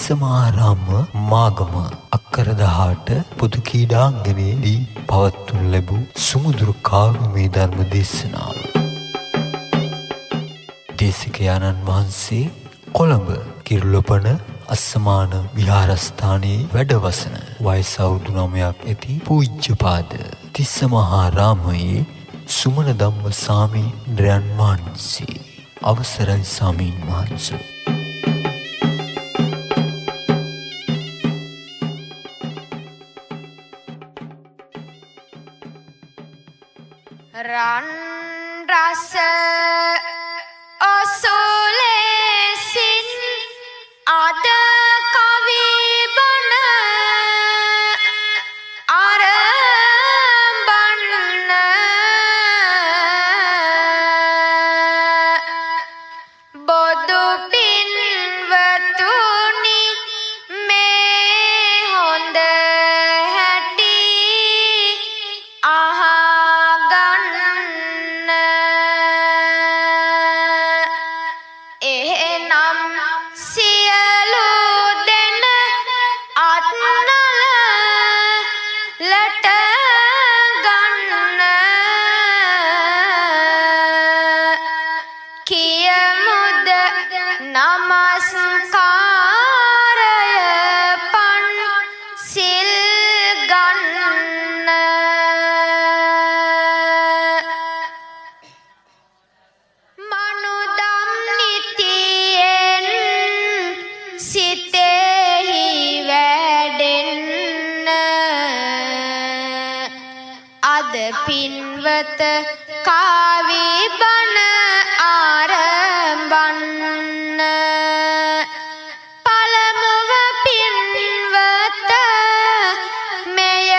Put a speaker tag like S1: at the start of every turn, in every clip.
S1: තිස්සමාරාම මාගම අක්කර 18 පොදු ක්‍රීඩාංගණයේදී පවත්වනු ලැබූ සුමුදුරු කාව්‍යමය ධර්ම දේශනාව. දේශකයාණන් වහන්සේ කොළඹ කිරුළපන අස්සමාන විහාරස්ථානයේ වැඩවසන වයස අවුරුදු 9ක් ඇති පූජ්‍යපාද තිස්සමහාරාමයේ සුමන ධම්ම සාමීන්ද්‍රයන් වහන්සේ. අවසරයි සාමීන් වහන්සේ.
S2: රන් රස ඔසුලෙසින් අද කවි බණ ආරම්භන්න බොදු පින්වතුනි මේ හොඳ හැටි අහගන්න. එහෙනම් සියලු දෙන අත්නලට ගන්න කියමුද නමස්කාරය පන් සිල් ගන්න. මනුදම් නිතියෙන් සිතෙහි වැඩෙන්න අද පින්වත කාවි බණ ආරම්භන්න. පළමුව පින්වත මෙය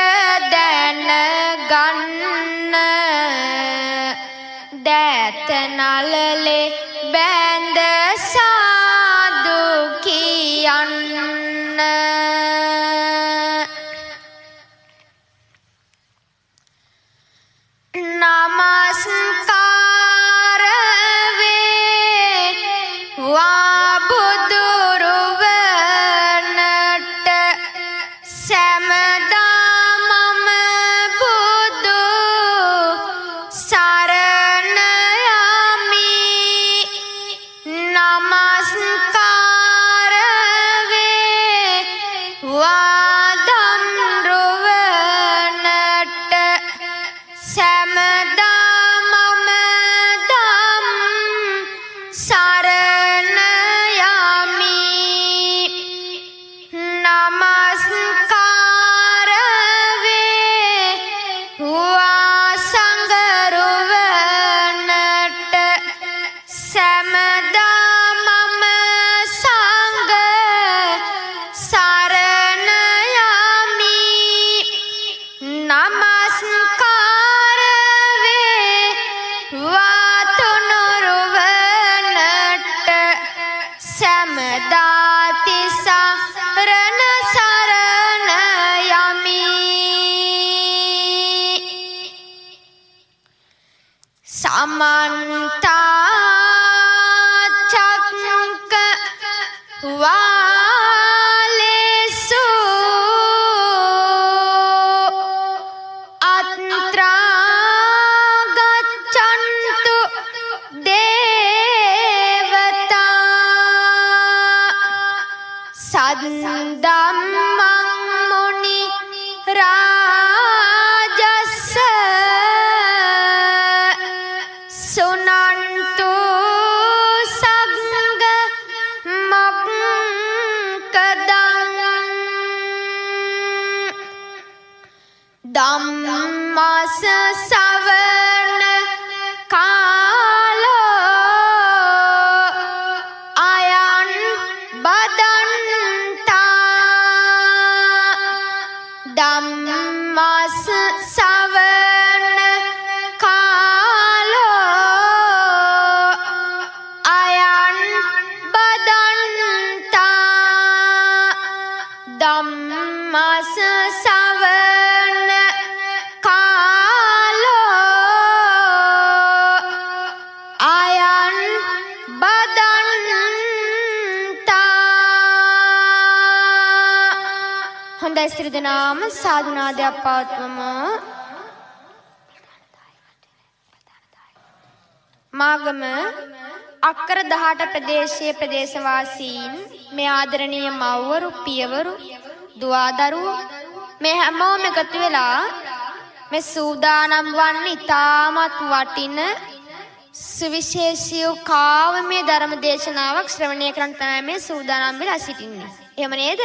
S2: දැනගන්න. දෑත නළලේ බැඳ සාදු කියන්න. නමස්කාර වේවා බුදුරුවනට සැමදා මම බුදු සරණ යමි. නමස්කාර වේවා ධම්රුවනට සැමදා මම ධම් සරණ යමි. නමස්කාර වේවා සංඝරුවනට සැමදා මම සංඝ සරණ යමි. නමස්කාර වේවා තුනුරුවනට සැමදා තිසරණ සරණ යමි. සමන්ත චක්කවාලේසු අත්‍රා ගච්ඡන්තු දේවතා සද්දම්මං මුනි රාජස්ස සුනන්තු සග්ග මොක්කදං ධම්මස සවන කාලෝ අයං බදන්තා සියලු දෙනාම සාදුනාදයක් පවත්වමු. මාගම අක්කර 18 ප්‍රදේශයේ ප්‍රදේශවාසීන් මේ ආදරණීය මව්වරු පියවරු දුවදරුවෝ මේ හැමෝම එකතු වෙලා මේ සූදානම් වන්නේ ඉතාමත් වටින සුවිශේෂී කාවමය ධර්ම දේශනාවක් ශ්‍රවණය කරන්න තමයි මේ සූදානම් වෙලා සිටින්නේ. එහෙම නේද?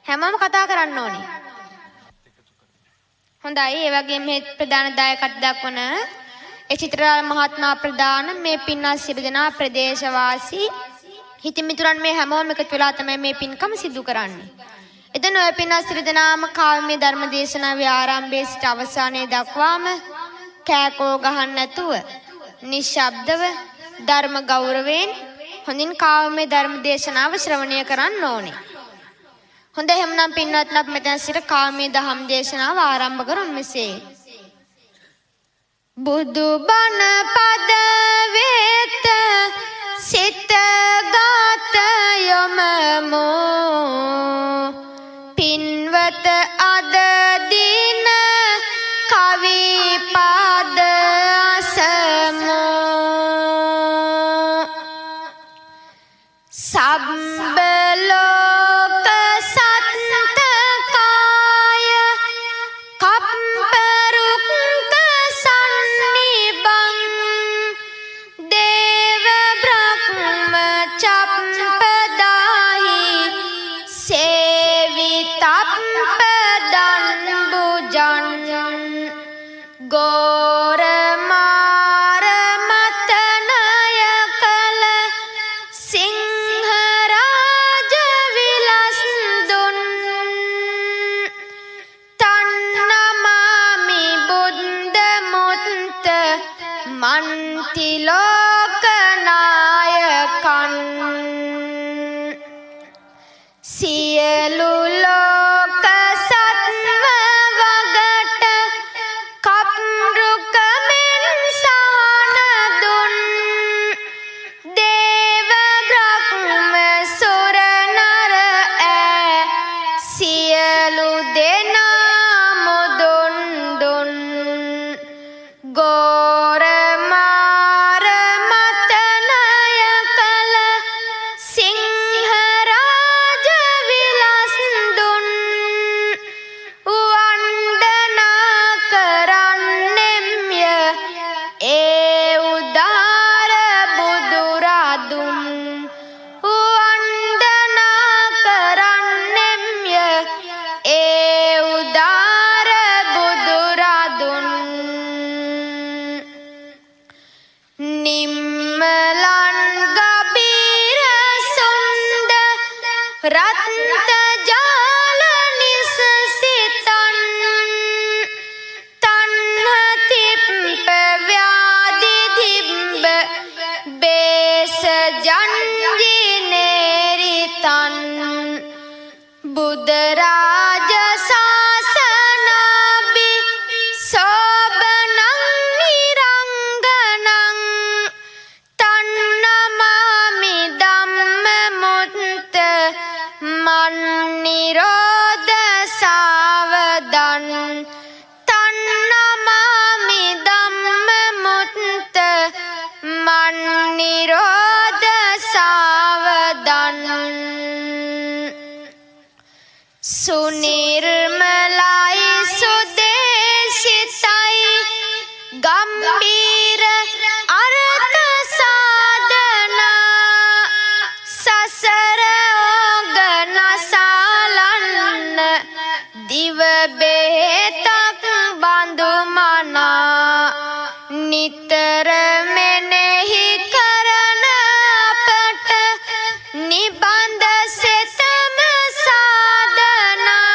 S2: හැමෝම කතා කරන්න ඕනේ. හොඳයි. ඒ වගේම මේ ප්‍රධාන දායකත්වයක් දක්වන චිත්‍රාල මහත්මයා ප්‍රදාන මේ පින්වත් සියලු දෙනා ප්‍රදේශවාසී හිතමිතුරන් මේ හැමෝම එකතු වෙලා තමයි මේ පින්කම සිදු කරන්නේ. එතන ඔය පින්වත් සියලු දෙනාම කාව්‍ය ධර්ම දේශනාවේ ආරම්භයේ සිට අවසානයේ දක්වාම කෑකෝ ගහන්න නැතුව නිශ්ශබ්දව ධර්ම ගෞරවයෙන් හොඳින් කාව්‍ය ධර්ම දේශනාව ශ්‍රවණය කරන්න ඕනේ. හොඳයි එහෙනම් පින්වත්නි අපි මෙතන සිට කාව්‍ය දහම් දේශනාව ආරම්භ කරමු මෙසේ. බුදු බණ පද වේත සිත ගාත යමමු පින්වත අද දින කවි පද අසමු සබ්බ ලෝක සත්තකාය කප්පරුක්ක සන්නිබං දේව බ්‍රහ්ම චප්පදාහි සේවිතප්පදන් බුජන් ගෝර මාර මතනය කළ සිංහරාජ විලස්දුන් තන්නමාමි බුද්ධ මුත්ත මන්තිලෝකනායකන් සියලු ලෝක සත්ව වගට කප්රුකමෙන් සාන දුන් දේව බ්‍රහ්ම සුර නර ඈ සියලු දෙනා මුදුන් දුන් ගෝර මාර මතනය කළ සිංහරාජ විලස්දුන් වන්දනා කරන්නෙම්ය ඒ උදාර බුදුරදුන් වන්දනා කරන්නෙම්ය ඒ උදාර බුදුරදුන් නිම්මලන් ගබීර සුන්ද රත්ත ජාල නිසසිතන් තන්හ තිප්ප ව්‍යාධි තිබ්බ බේස ජන්ජිනේරිතන් බුදරාජ ශාසනාභි සෝබනං නිරංගනං තන්නමාමි ධම්ම මුත්ත මන් නිරෝධ සාවදන් තන්නමාමි ධම්ම මුත්ත මන් නිරෝධ සාවදන් සුනිර්මලයි සුදේශිතයි ගම්බීර අර්ථ සාධනා සසර ඕගනසාලන්න දිව බෙහෙතක් බඳු මනා නිතර මෙනෙහි කරන අපට නිබඳ සෙතම සාධනා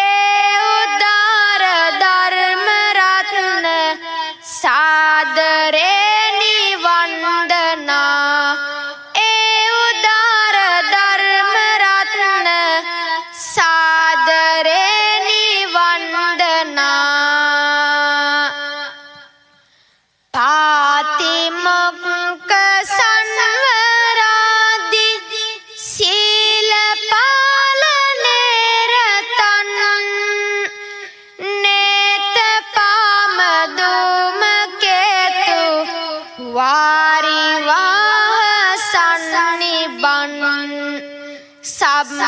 S2: ඒ උදාර ධර්ම රත්න සාදරේ වන්දනා ඒ උදාර ධර්ම රත්න සාදරේ වන්දනා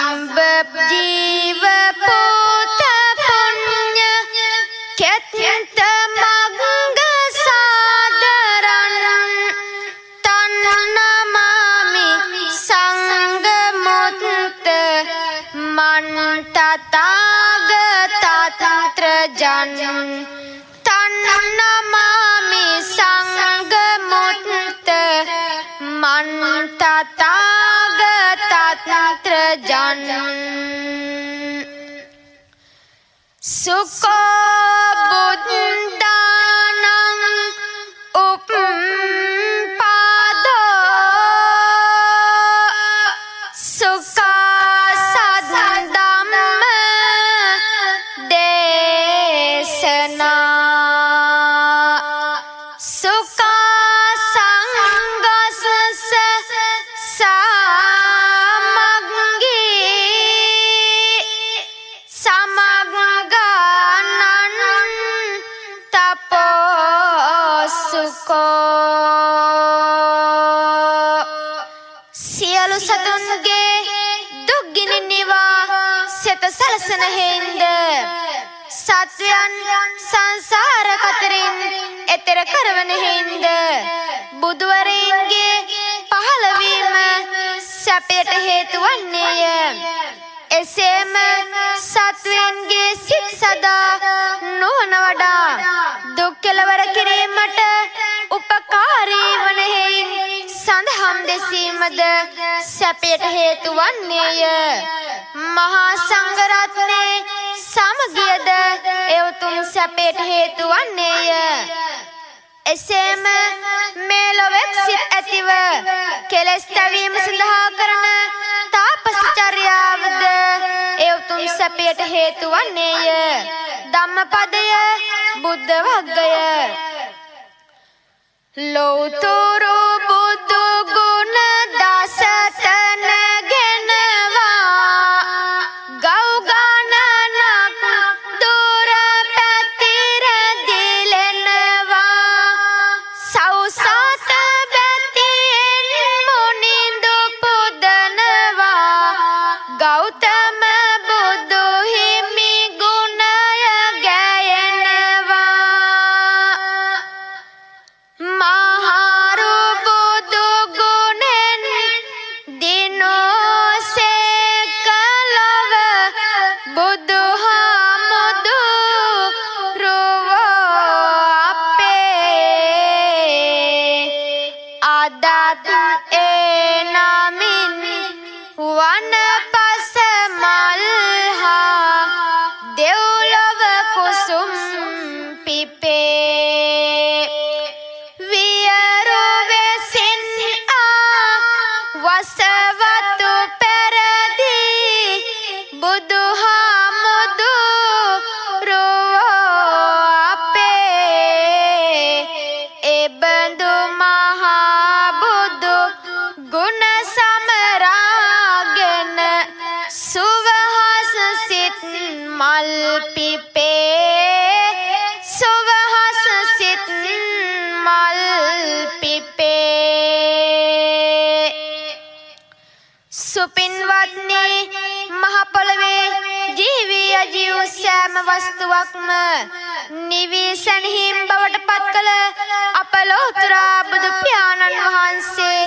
S2: සම්බ ජීව පුත පුඤ්ඤ කෙත්ත මග්ග සාදරං තන්නමාමි සංඝ මුත්ත මන්තතාගතත්‍ර ජන් තන්නමාමි සංඝ මුත්ත මන්තතාගතත්‍ර ජන් සුඛෝ බුද්ධානං උප්පාදෝ සුඛා සද්ධම්ම දේශනා සුඛා සංඝස්ස සමග්ගී සමග්ගානං තපෝ සුඛෝ සියලු සතුන්ගේ දුක්ගිනි නිවා සෙත සලසන හේන්ද සත්වයන් සංසාර කතරින් එතෙර කරවන හේන්ද බුදුවරයන්ගේ පහළවීම සැපයට හේතු වන්නේය. එසේම සත්වයන්ගේ සිත් සදා නුවණ වඩා දුක් කෙලවර කිරීමට උපකාරී වන හේයින් සඳහම් දෙසීමද සැපයට හේතු වන්නේය. මහා සංඝ රත්නයේ සමගියද ඒ උතුම් සැපයට හේතු වන්නේය. එසේම මේ ලොවෙක් සිත් ඇතිව කෙලෙස් තැවීම සඳහා කරන තාපසචර්යාවද ඒ උතුම් සැපයට හේතු වන්නේය. ධම්මපදය බුද්ධ වග්ගය ලෝතුරු බුදු ගුණ දසතන ගෙනවා ගව් ගණනක් දුර පැතිර දිලෙනවා සෞසත බැතියෙන් මුනිඳු පුදනවා ගෞතම බුදු හිමි ගුණය ගැයෙනවා මහරු බුදු ගුණෙන් දිනෝසේක ලොව බුදුහාමුදුරුවෝ අපේ අදත් ඒ නමින් වනපස මල්හා දෙව්ලොව කුසුම් පිපේ වියරු වෙසින් වසවතු පෙරදී බුදුහාමුදුරුවෝ අපේ එබඳු මහා බුදු ගුණ සමරාගෙන සුවහස සිත් මල් පිපේ සුවහස සිත් මල් පිපේ සුපින්වත්නි මහ පොළවේ ජීවී අජීව සෑම වස්තුවක්ම නිවී සැනහීම් බවට පත් කළ අප ලෝතුරා බුදු පියාණන් වහන්සේ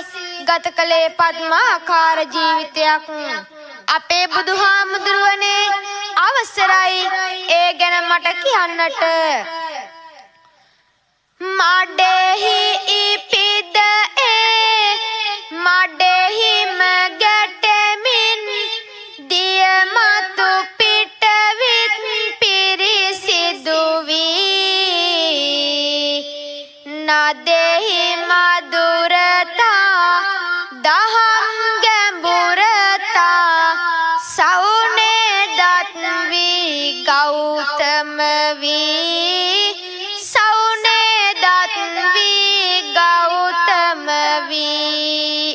S2: ගත කළේ පද්මාකාර ජීවිතයක්. අපේ බුදුහාමුදුරුවනේ අවසරයි ඒ ගැන මට කියන්නට. මඩෙහි ඉපිද ඒ මඩෙහිම ගැටෙමින් දියමතු පිටවිත් පිරිසිදු වී නදෙහි මధుරතා දහම් ගැඹුරතා සවුනේ දත් වී ගෞතම වී සවුනේ දත් වී ගෞතම වී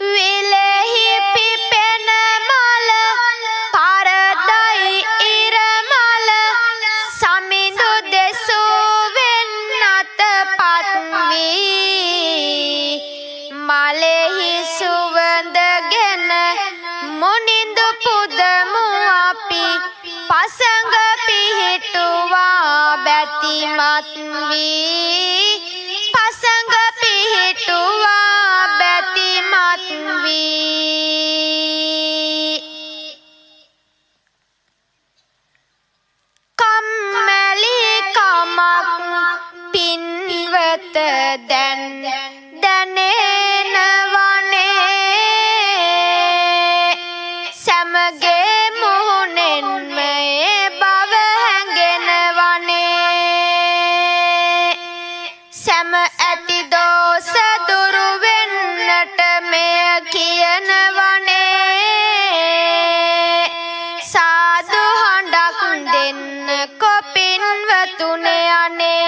S2: විලෙහි පිපෙන මල පරදයි ඉරමල සමිඳු දෙසු වෙන්නත පත් වී බැතිමත් වී පසඟ පිහිටුවා බැතිමත් වී කම්මැලි කමක් පින්වත දැන් දැනෙනවනේ සමගේ මුහුණෙන් මේ බව හැඟෙනවනේ සම ඇති දෝෂ දුරු වෙන්නට මෙය කියනවනේ සාදු හඬක් දෙන්න කොපින්වතුනේ අනේ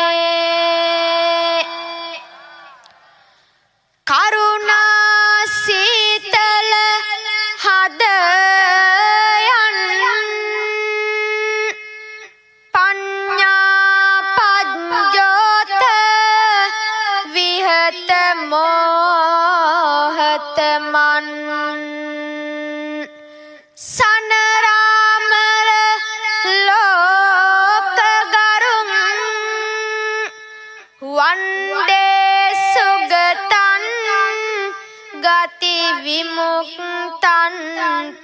S2: කරුණා සීතල හදයන් පඤ්ඤා පඤ්ඤෝත විහත මොහත මන් සනරාමර ලෝක ගරුම් වන්දේ සුගතන් ගති විමුක්තන්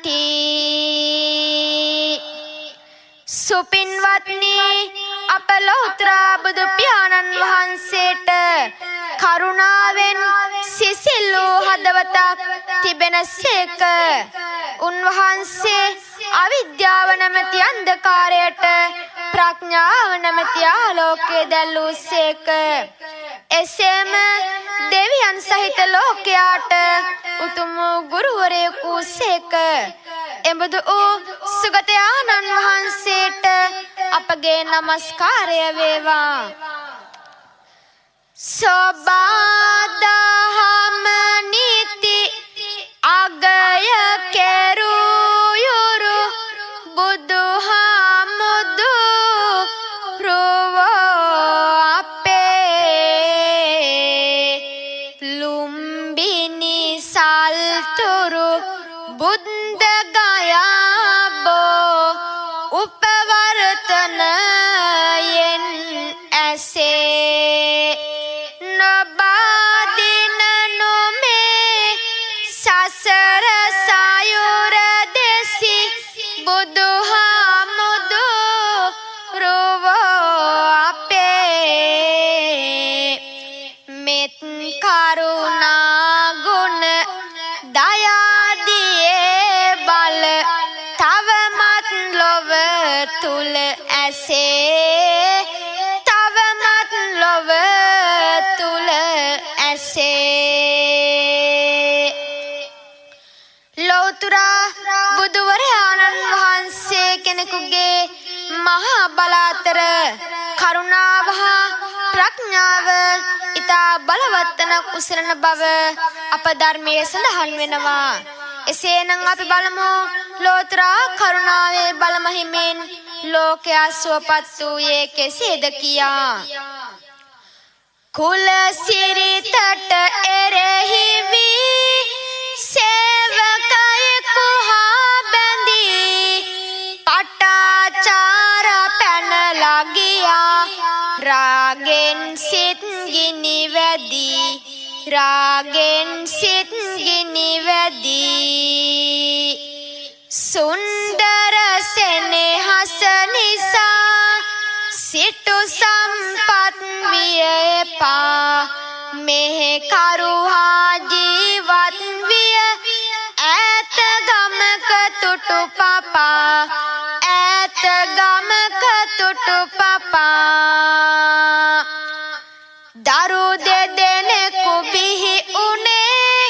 S2: තී සුපින්වත්නි අප ලෞතර බුදු පියාණන් වහන්සේට කරුණාවෙන් සිසිල් වූ හදවතක් තිබෙනසේක උන්වහන්සේ අවිද්‍යාව නැමැති අන්ධකාරයට ප්‍රඥාව නැමැති ආලෝකය දැල්වූසේක එසේම දෙවියන් සහිත ලෝකයාට උතුම් වූ ගුරුවරයෙකු වූසේක එබඳු වූ සුගතයාණන් වහන්සේට අපගේ නමස්කාරය වේවා සෝබාදහම නීති අගය කෙරුයුරු බුදුහාමුදු ලුම්බිනි සල්තුරු බුද්ධ ගයාබෝ උපවර්තනයෙන් ඇසේ නොබාදින නොමේ සසර සයුර දෙසි බුදුහාමුදු මෙත් කරුණා ගුණ දයාදියේ බල තවමත් ලොව තුල ඇසේ තවමත් ලොව තුල ඇසේ ලෞතර බුදුවරයාණන් වහන්සේ කෙනෙකුගේ මහා බලාතර කරුණාව හා ප්‍රඥාව ඉතා බලවත්වන උසරන බව අප ධර්මයේ සඳහන් වෙනවා එසේනම් අපි බලමු ලෝතර කරුණාවේ බල මහිමෙන් ලෝකයා සුවපත් වූයේ කෙසේද කියා කුල සිරිතට එරෙහි වී සේවකයෙකු හා බැඳී පටාචාර පැනලා ගියා රාගෙන් සිත් ගිනි වැදී රාගෙන් සිත් ගිනි වැදී සුන්දර සෙනෙහස නිසා සිටු සම්පත් විය එපා මෙහෙ කරුහා ජීවත් විය ඈත ගමක තුටු පපා ඈත ගමක තුටු පපා දරු දෙදෙනෙකු බිහි උනේ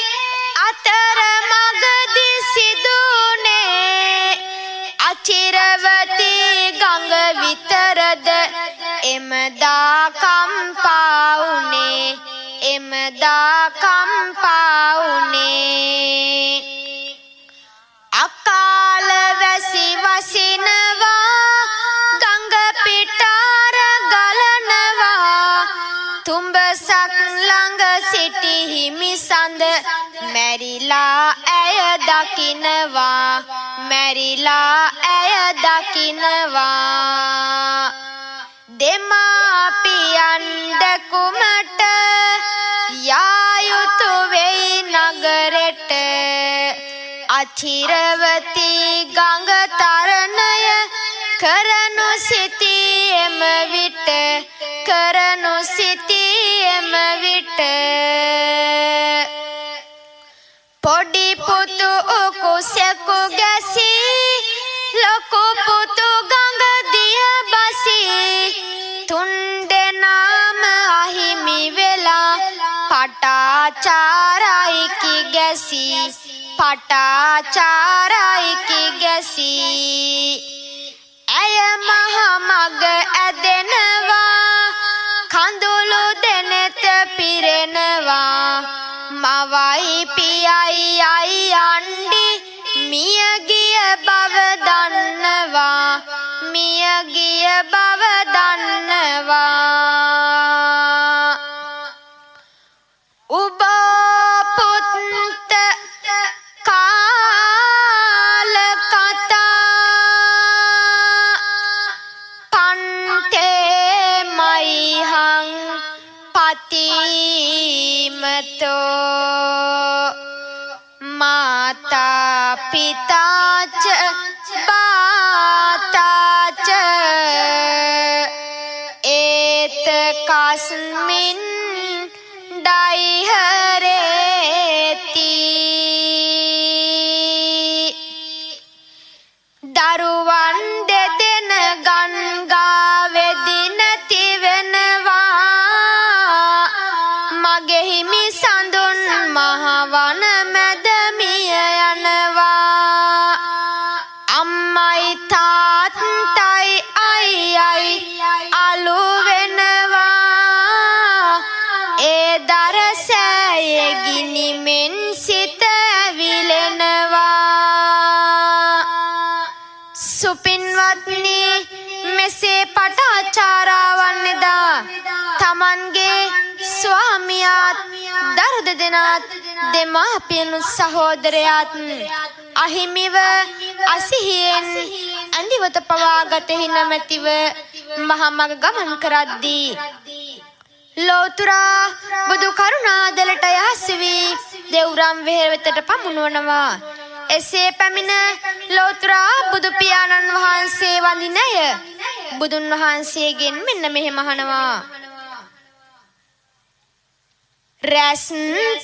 S2: අතර මගදී සිදුනේ අචිරවතී ගඟ විතරද එමදා කම්පා උනේ එමදා කම්පා උනේ අකාල වැසි වසිනවා ගඟ පිටාර ගලනවා තුඹසක් ළඟ සිටි හිමිසඳ මැරිලා ඇය දකිනවා මැරිලා ඇය දකිනවා දෙමා කුමට යා යුතු වෙයි නගරෙට අචිරවති ගඟ තරණය කරනු සිටියෙම විට කරනු සිටියෙම විට පොඩි පුතු කුසෙකු ගැසී ලොකු පුතු ගඟ දිය බසී තුන් දෙනාම අහිමි වෙලා පටාචාරයිකි ගැසී පටාචාරයිකි ගැසී ඇය මහ මග ඇදෙනවා කඳුළු දෙනෙත පිරෙනවා මවයි පියයි අයි අණ්ඩි මිය ගිය බව දන්නවා මිය ගිය බව දන්නවා උබ පුත් කාල කතා පන්තේ මයිහං පතිමතෝ මාතා පිතාච බාතාච ඒත කස්මින් ඩයිහරේති දරුවන් දෙදෙන ගන්ගා වෙදි නැති වෙනවා මගෙහිමි සඳුන් මහවන මැද මිය යනවා අම්මයි තාත්තයි අයියයි අලු වෙනවා ඒ දරසෑය ගිනිමෙන් සිත ඇවිලෙනවා සුපින්වත්නි මෙසේ පටාචාරාවන් එදා තමන්ගේ ස්වාමියාත් දරු දෙදෙනාත් දෙමාපියනුත් සහෝදරයාත් අහිමිව අසිහියෙන් ඇඳිවත පවාගතෙහි නොමැතිව මහමග ගමන් කරද්දී ලෝතුරා බුදු කරුණාදලට යහස් වී දෙව්රම් වෙහෙර වෙතට පමුණුවනවා එසේ පැමිණ ලෝතුරා බුදු පියාණන් වහන්සේ වඳින අය බුදුන් වහන්සේගෙන් මෙන්න මෙහෙම අහනවා රැස්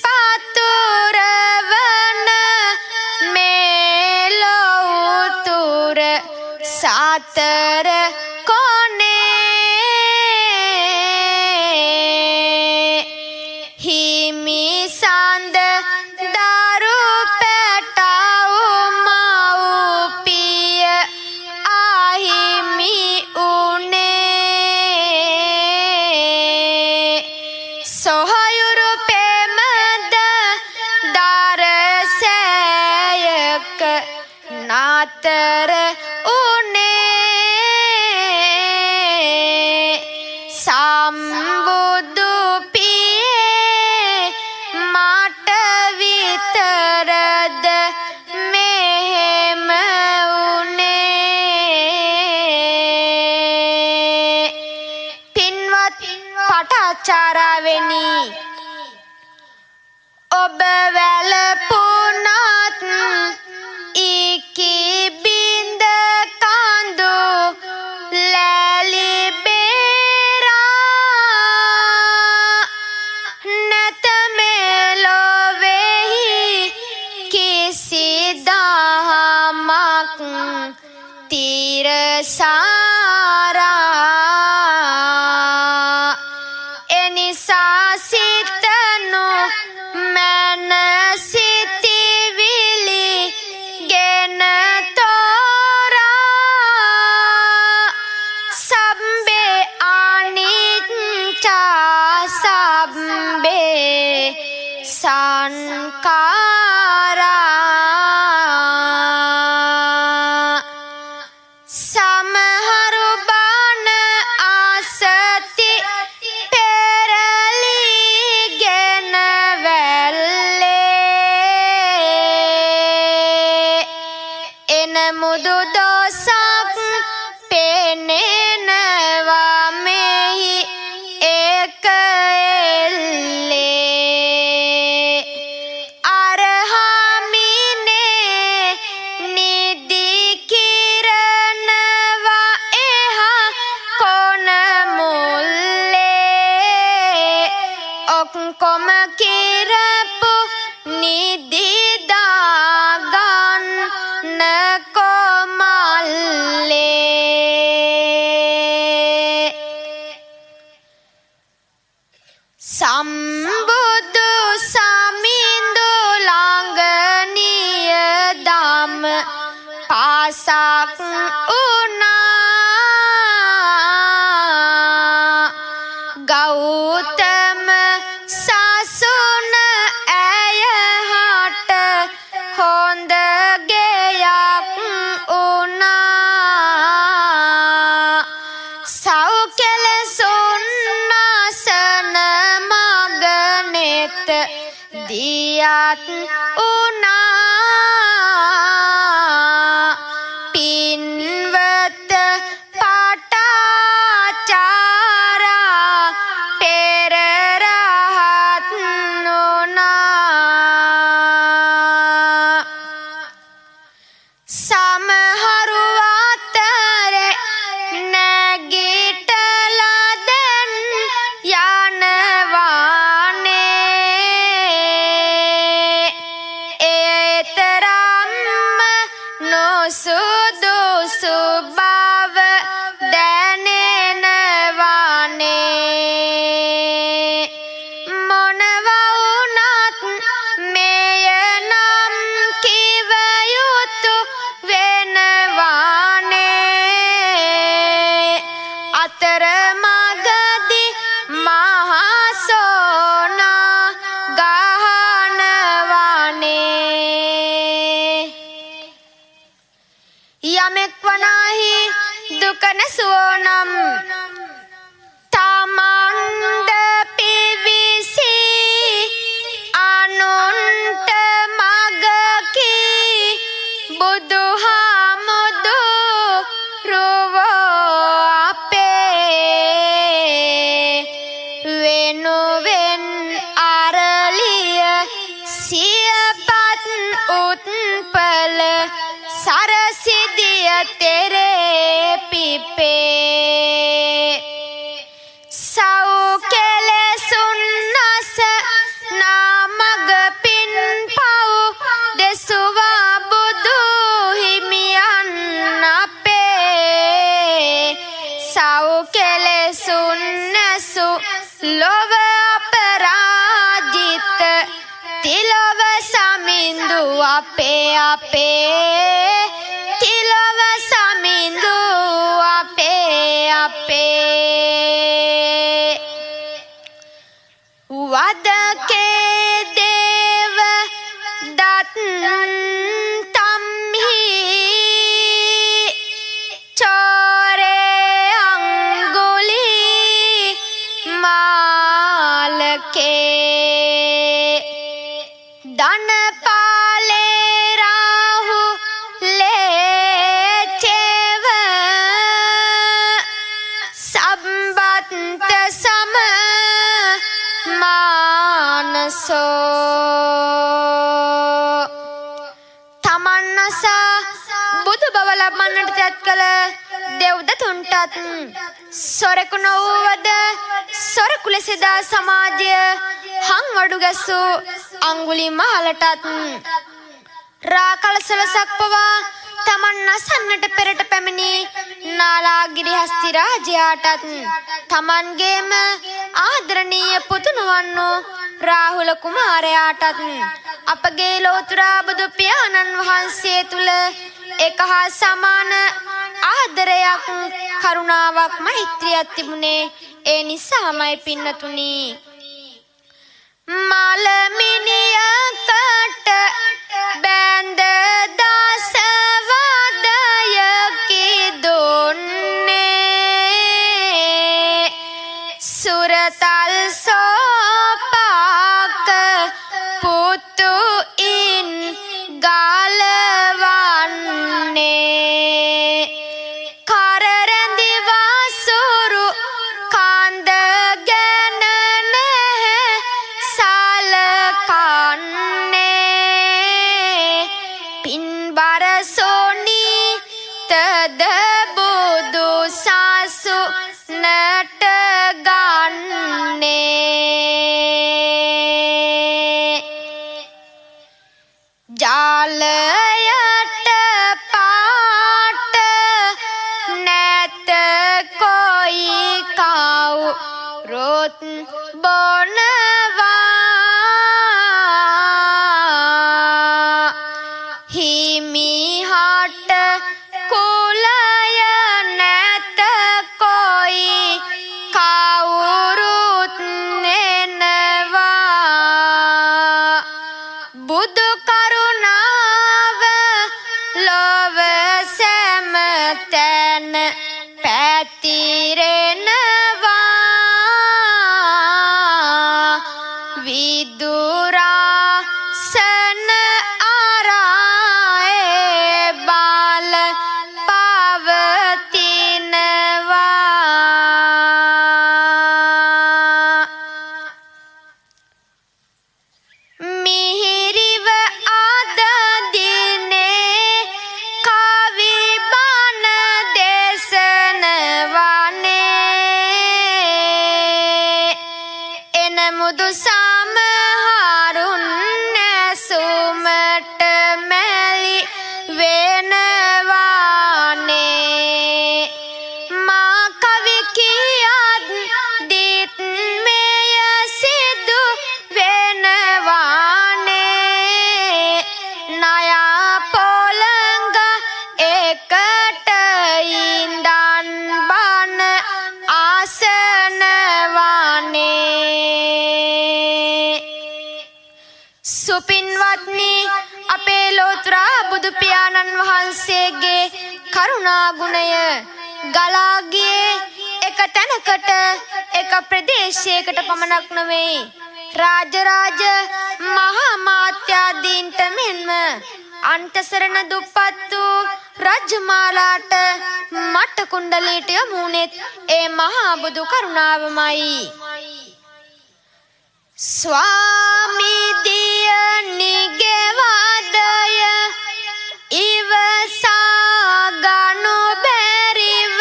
S2: පතුරවන මේ ලෝතුර සතර කොනේ හිමි සඳ දරු පැටව මව්පිය අහිමි උනේ සොහයුරු පෙමද දරසෑයක නාතර උනේ සම්බුදු පියේ මට විතරද මෙහෙම උනේ පින්වත් පටාචාරාවෙනි ඔබ වැළපුණත් ඉකි බින්ද කඳු ලැලි බේරා නැත මෙලොවෙහි කිසි දහමක් තිරසාරා එනිසා සිතනු මන සිතිවිලි ගෙන තෝරා සබ්බේ අනිච්චා සබ්බේ සංඛාරා සමහරු බාන ආසති පෙරලිගෙන වැල්ලේ කොම කිරපු නිදිදා ගන්න කොමල්ලේ සම්බුදු සමිඳු ළඟ නියදම් පාසක් උනා ගෞතම සසුන ඇය හට හොඳ ගෙයක් උනා සෞඛලසුන් නාසන මගනෙත දියත් උනා පින්වත පටාචාරා පෙර රහත් නුනා සමහරු අතරේ නැගිටලා දැන් යනවානේ ඒතරම්ම නොසුදුසු බව දැනෙනවානේ මොනවා වුණත් මෙය නම් කිව යුතු වෙනවානේ අතරමඟදී මහා සෝනා ගහනවානේ යමෙක් වනාහි දුක නැසුවෝ නම් තමන්ද පිවිසි අනුන්ට මග කී බුදුහාමුදුරුවෝ අපේ වෙනුවෙන් අරලිය සියපත් උත්පල සරසිදිය තෙරේ පිපේ සෞඛලසුන් නස නාමග පින් පව් දෙසුවා බුදු හිමියන් අපේ සෞඛලසුන් නැසු ලොව අපරාජිත තිලොව සමිඳු අපේ තිලොව සමිඳු අපේ වදකේ දේව දත් තම්හි චෝරේ අංගුලි මාලකේ ධනපාලේ රාහු ලේචෙව සම්බත් සම මානසෝ තමන්නසා බුදු බව ලබන්නට තැත් කළ දෙව්දතුන්ටත් සොරෙකු නොවුවද සොරකු ලෙසදා සමාජය හංවඩු ගැසූ අංගුලිමාලටත් රාකලසල සක්පවා තමන් නසන්නට පෙරට පැමිණි නාලාගිරි හස්ති රාජයාටත් තමන්ගේම ආදරණීය පුතුණුවන්නු රාහුල කුමාරයාටත් අපගේ ලෝතුරා බුදු පියාණන් වහන්සේ තුල එක හා සමාන ආදරයක් කරුණාවක් මෛත්‍රියක් තිබුණේ ඒ නිසාමයි පින්නතුනි මලමිනියකට බැඳ දසවදයකි දුන්නේ සුරතල් සෝපාක පුතු ඉන් ගලවන්නේ කරරැඳි වසුරු කාන්ද ගැන නැහැ සලකන්නේ පින්බර සොනි තද බුදු සසු නට ගන්නේ දොත් බොනවා හිමිහට කුලය නැත කොයි කවුරුත් එනවා බුදු කරුණාව ලොව සෑම තැන පැතිරෙනවා විදුරාසන ආරායේ බාල පවතිනවා මිහිරිව අද දිනේ කවි බණ දේශනවනේ එනමුදු සමහරුන් නැසුමට මැලි වෙනවානේ මා කවි කියත් දිත් මෙය සිදු වෙනවානේ නයා පොළඟ එකට ඉඳන් බන ආසනවනේ සුපින්වත්නි අපේ ලෝතුරා බුදු පියාණන් වහන්සේගේ කරුණා ගුණය ගලා ගියේ එක තැනකට එක ප්‍රදේශයකට පමණක් නොවේ රාජරාජ මහා මාත්‍යාදීන්ට මෙන්ම අන්තසරණ දුප්පත් වූ රජමාලාට මට කුණ්ඩලීට යමුනෙත් ඒ මහා බුදු කරුණාවමයි ස්වාමිදිය නිගෙවදය ඉවසා ගනු බැරිව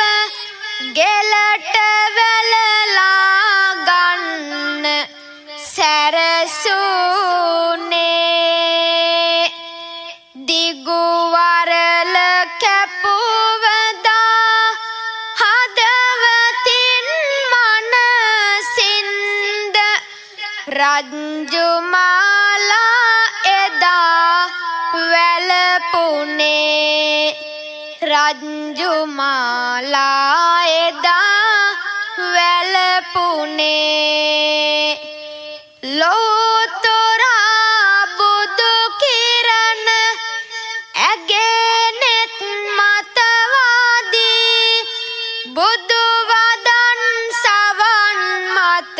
S2: ගෙලට වැළලා ගන්න සැරසුනේ දිගු වරල කැපුවදා හදවතින් මනසින්ද රජ්ජුමාලා එදා වැළපුනේ රජ්ජුමාලා එදා වැළපුනේ ලෝතුරා බුදු කිරණ ඇගෙනෙත් මතවාදී බුදු වදන් සවන් මත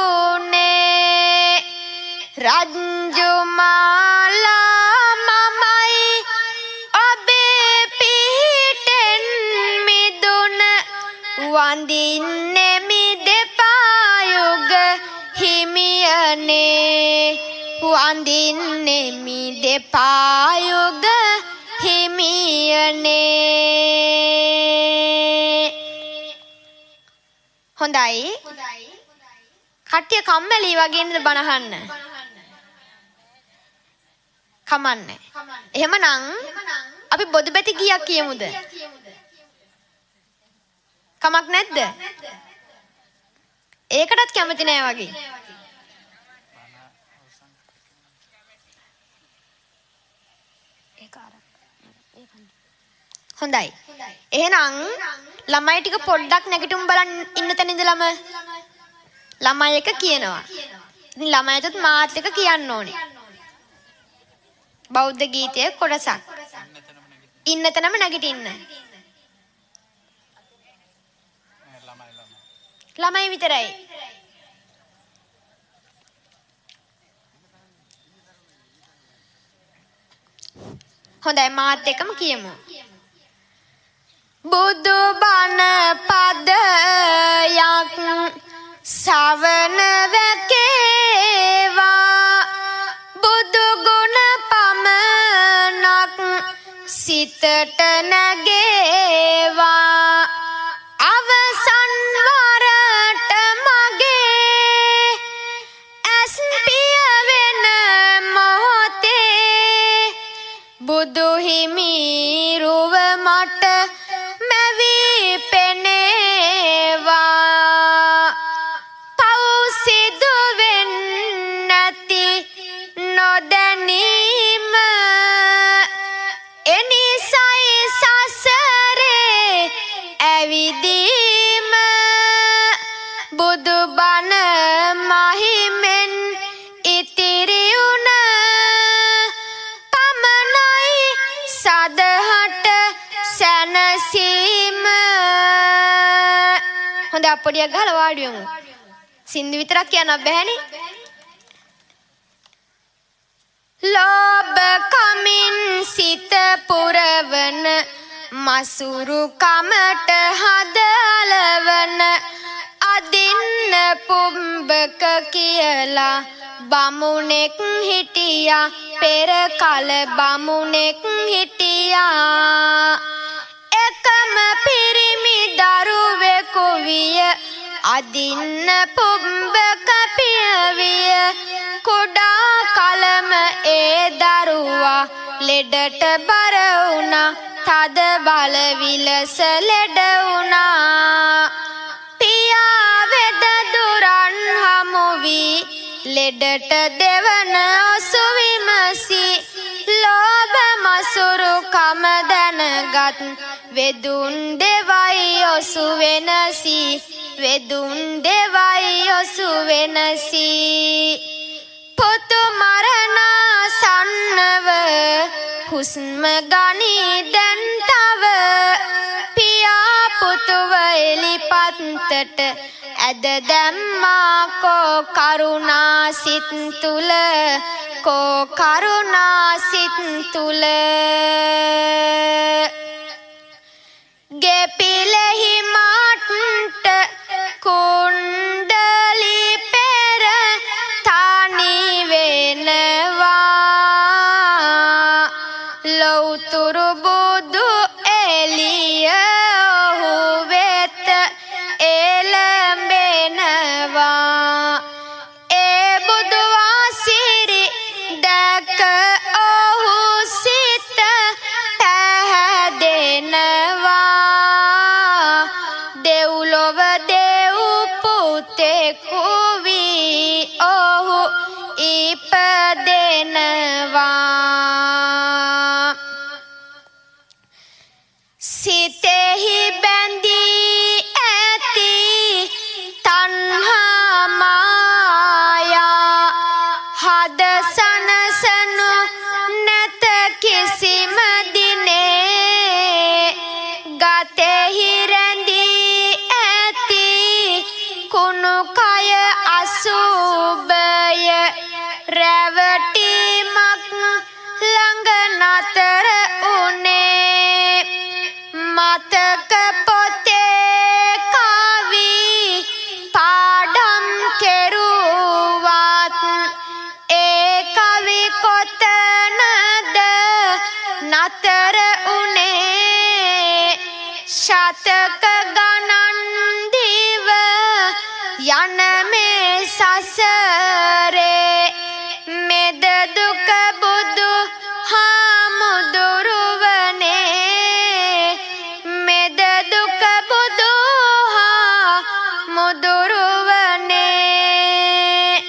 S2: රැඳවුනේ රජ්ජුමාලා මමයි ඔබේ පිහිටෙන් මිදුන වඳින්නෙමි දෙපායුග හිමියනේ වඳින්නෙමි දෙපායුග හිමියනේ හොඳයි කට්ටිය කම්මැලි වගේ නේද බනහන්න කමන්නේ එහෙමනම් අපි බොදු බැති ගියක් කියමුද කමක් නැද්ද ඒකටත් කැමති නෑ වගේ හොඳයි එහෙනම් ළමයි ටික පොඩ්ඩක් නැගිටුම් බලන් ඉන්න තැන ඉඳලම ළමයි එක කියනවා ඉතින් ළමයිටත් මාත් එක කියන්න ඕනේ බෞද්ධ ගීතයේ කොටසක් ඉන්න තැනම නැගිටින්න ළමයි විතරයි හොඳයි මාත් එකම කියමු බුදු බණ පදයක් සවන වැකේවා බුදු ගුණ පමණක් සිතට නැගේවා අවසන් වරට මගේ ඇස් පිය වෙන මොහොතේ බුදු හිමි රුව මට මැවි පෙනේවා හොඳ අප්පොඩියක් ගහලා වාඩි වෙමු. සින්දු විතරක් කියන්න බැහැනේ. ලෝභ කමින් සිත පුරවන මසුරු කමට හදලවන අදින්න පුම්බක කියලා බමුණෙක් හිටියා පෙර කල බමුණෙක් හිටියා එකම පිරිමි දරුවෙකු විය අදින්න පුම්බක පියවිය කුඩා කලම ඒ දරුවා ලෙඩට බර වුණා තද බල විලස ලෙඩ වුණා පියා වෙද දුරන් හමු වී ලෙඩට දෙවන ඔසු විමසී ලෝභ මසුරු කම දැනගත් වෙදුන් දෙවයි ඔසු වෙනසී වෙදුන් දෙවයි ඔසු වෙනසී පුතු මරණා සන්නව හුස්ම ගනී දැන් තව පියා පුතුව එලිපත්තට ඇද දැම්මා කෝ කරුණා සිත් තුල කෝ කරුණා සිත් තුල ගෙපිලෙහි මාට්ට කුණ්ඩලි පෙර තනි වෙනවා ලෞතුරු බුදු එළිය ඔහු වෙත එළඹෙනවා ඒ බුදු වාසිරි දැක ඔහු සිත පැහැදෙනවා දෙව්ලොව දෙව් පුතෙකු වී ඔහු ඉපදෙනවා සිතෙහි බැඳී ඇති තණ්හා මායා හද සනසනු නැත කිසිම දිනේ ගතෙහි රැඳී ඇති කුණු කය අසුබය රැවටීමක් ළඟ නතර උනේ මතක පොතේ කවි පාඩම් කෙරුවත් ඒ කවි කොතනද නතර උනේ ශතක ගණන් දිව යන මේ සසරේ මෙද දුක බුදු හාමුදුරුවනේ මෙද දුක බුදු හාමුදුරුවනේ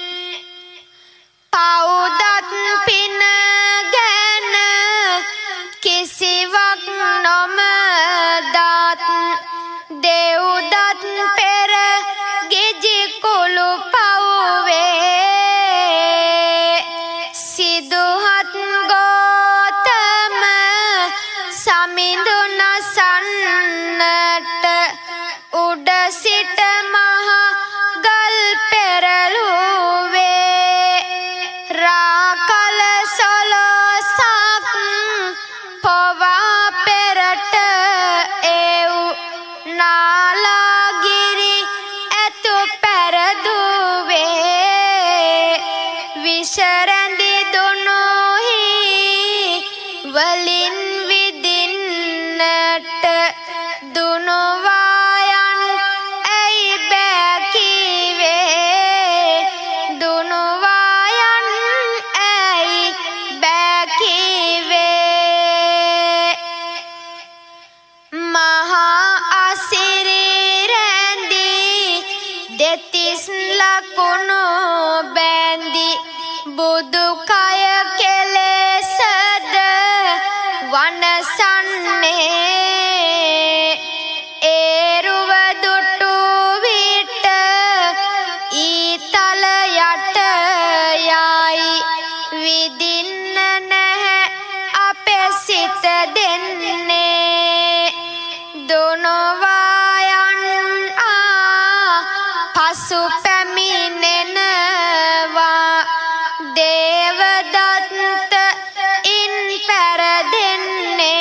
S2: පවුදත් පින ගැන කිසිවක් නොමදත් දෙව්දත් පෙර ගිජි කුළු පවුවේ සිදුහත් ගෝතම සමිඳු නසන්නට උඩ සිට මහ ගල් පෙරළුවේ රාකල සොළොසක් පොවා පෙරට එව් නාලාගිරි ඇතු පැරදුවේ විෂරැඳි දුනුහි වලින් විදින්නට දුනුවායන් ඇයි බැකිවේ දුනුවායන් ඇයි බැකිවේ මහා අසිරි රැඳී දෙතිස් ලකුණු බැඳි බුදු කය කෙලෙසද වනසන්නේ ඒරුව දුටු විට ඊතල යට යයි විදින්න නැහැ අපේ සිත දෙන්නේ දුනවායන් ආ පසු පැමිණෙනවා දේවදත්ත ඉන් පැරදෙන්නේ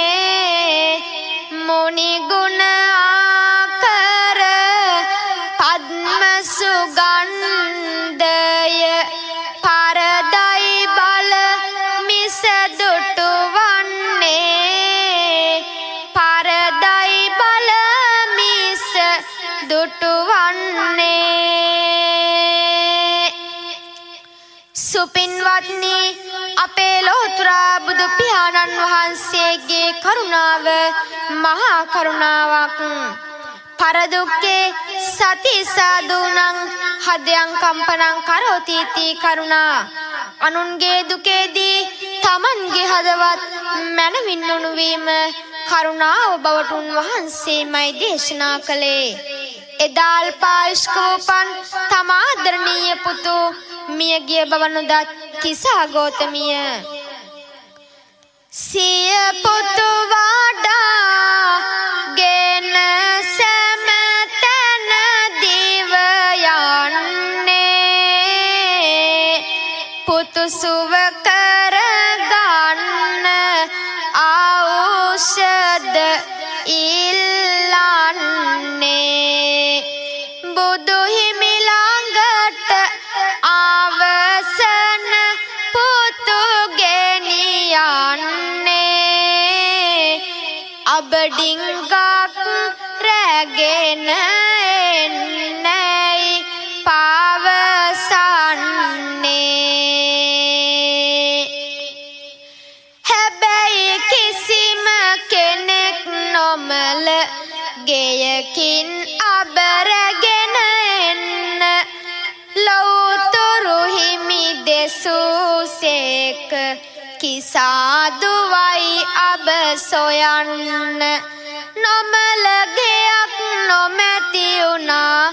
S2: මුනි ගුණ ආකර පද්ම සුගන්ධය පරදයි බල මිස දුටු වන්නේ පරදයි බල මිස දුටු වන්නේ සුපින්වත්නි අපේ ලෝතුරා බුදු පියාණන් වහන්සේගේ කරුණාව මහා කරුණාවක් පරදුක්කේ සති සාදුනං හදයන් කම්පනං කරෝති තී කරුණා අනුන්ගේ දුකේදී තමන්ගේ හදවත් මනවින් උණුවීම කරුණාව බවට උන්වහන්සේමයි දේශනා කළේ එදා අල්පායුෂ්ක වූපන් තම ආදරණීය පුතු මියගිය බව නොදත් කිසා ගෝතමිය සිය පුතු වඩා ගෙන සෑම තැන දිව යන්නේ පුතු සුව කරගන්න ඖෂධ ඉල්ලන්නේ බුදු හිමි ළඟට අවසන පුතු ගෙනියන්නේ අබඩින්ගක් රැගෙන එන්නයි පවසන්නේ හැබැයි කිසිම කෙනෙක් නොමල ගෙයකින් අබරගෙන එන්න ලෞතුරු හිමි දෙසූසේක කිසාදුවයි අබ සොයන්න නොමල ගෙයක් නොමැති වුණා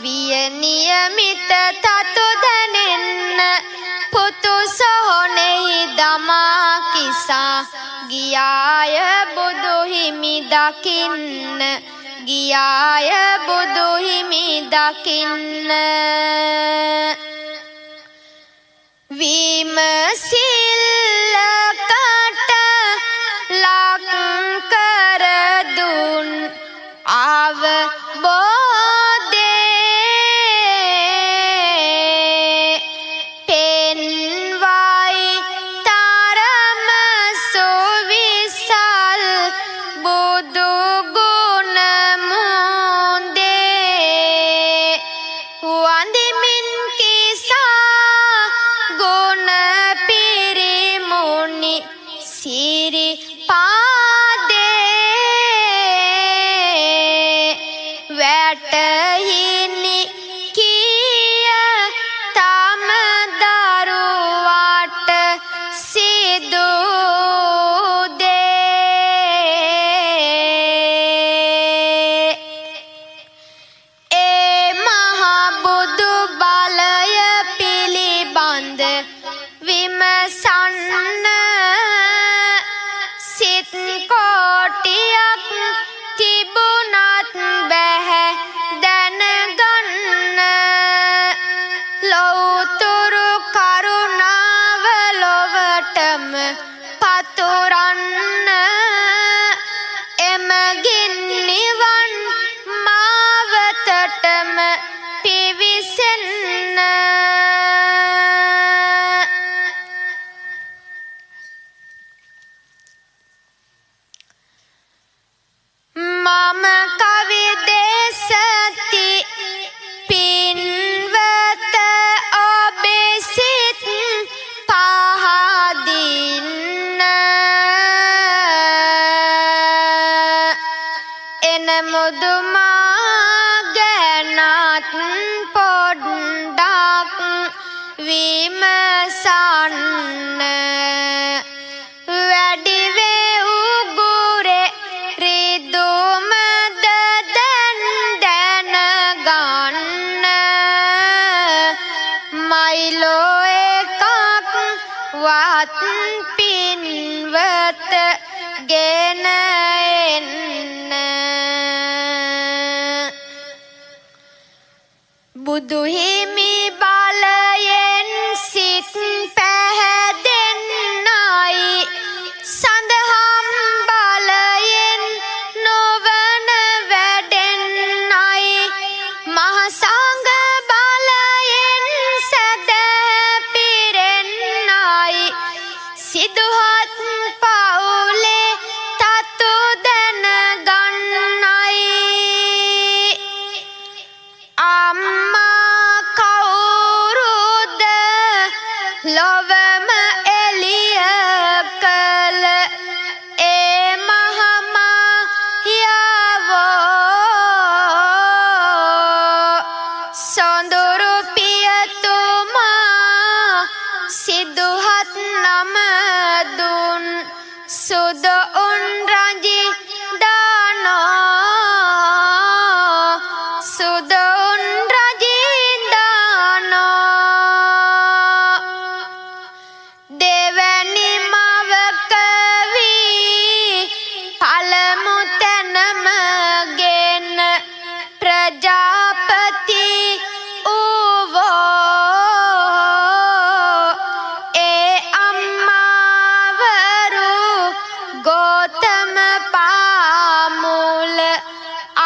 S2: විය නියමිත තතු දැනෙන්න පුතු සොහොනෙහි දමා කිසා ගියාය බුදු හිමි දකින්න ගියාය බුදු හිමි දකින්න විමසිල්ලකට ලක් කර දුන් අවබෝධේ පෙන්වයි තරම සුවිසල් බුදු ගුණ මුදේ වන්දිමින් කිසා ගුණ පිරිමුනි සිරි පාදේ වැටහිනි කිය තම දරුවට සිදු දේ ඒ මහා බුදු බලය පිළිබඳ විමසන්න සිත් කෝටියක් තිබුණත් බැහැ දැනගන්න ලෞතුරු කරුණාව ලොවටම පතුරන්න එමගින් නිවන් මාවතටම පිවිසෙන්න මම කවි දේශති පින්වත ඔබේ සිත් පහදින්න එන මුදුමා ගැනත් පොඩ්ඩක් විමසන්න වැඩි වේ උගුරේ රිදුමද දැන් දැනගන්න මයිලෝ එකක් වත් පින්වත ගෙන එන්න බුදු හිමි බලයෙන් සිත් පැහැදෙන්නයි සඳහම් බලයෙන් නොවන වැඩෙන්නයි මහ සංඝ බලයෙන් සැදැ පිරෙන්නයි සිදුහත් පවුලේ තතු දැන ගන්නයි අම්මා කවුරුද ලොවම එළිය කළ ඒ මහමායාවෝ සොඳුරු පියතුමා සිදුහත් නම දුන් සුද උන් රජි දානෝ සුද උන් රජි දානෝ දෙවැනි මවක වී පළමු තැනම ගෙන ප්‍රජාපති ඌවෝ ඒ අම්මාවරු ගෝතම පාමුල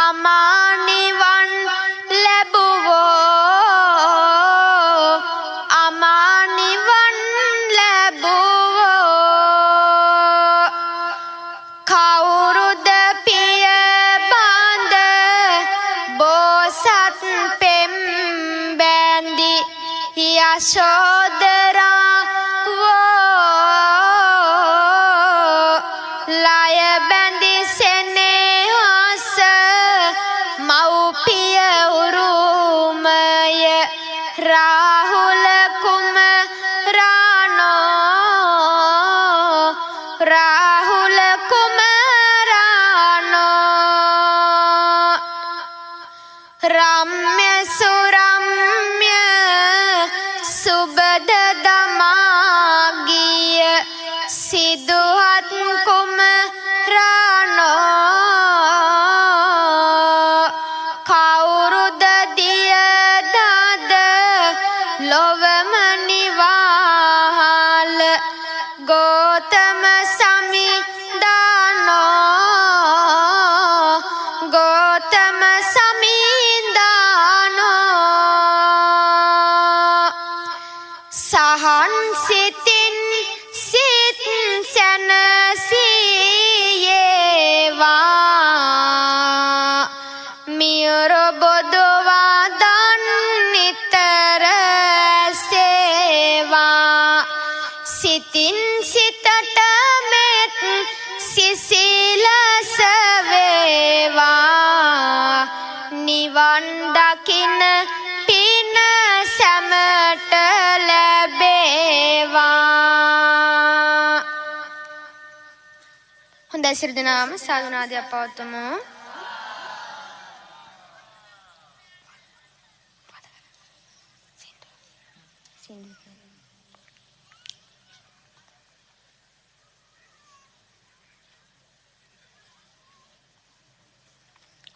S2: අමානිවන් ලැබුවෝ අමානිවන් ලැබුවෝ කවුරුද පිය බඳ බෝසත් පෙම් බැඳි යශෝදරා වෝ ලය බැඳි සෙනෙහස මව්පිය උරුමය රාහුල කුමරානෝ රාහුල කුමරානෝ රම්‍ය සුරම්‍ය සුබද දමාගිය සිදුහත් කුමරානෝ කවුරුද දිය දද ලොවම නිවාහල ගෝතම සමිදානෝ ගෝතම සමිදානෝ සහන් සිතින් සිත් සැනසීයේවා මියර බොදවා දන් නිතර සේවා සිතින් සිතට මෙත් සිසිලස වේවා නිවන් දකින පින සැමට ලැබේවා හොඳයි සියලු දෙනාම සාදුනාදයක් පවත්වමු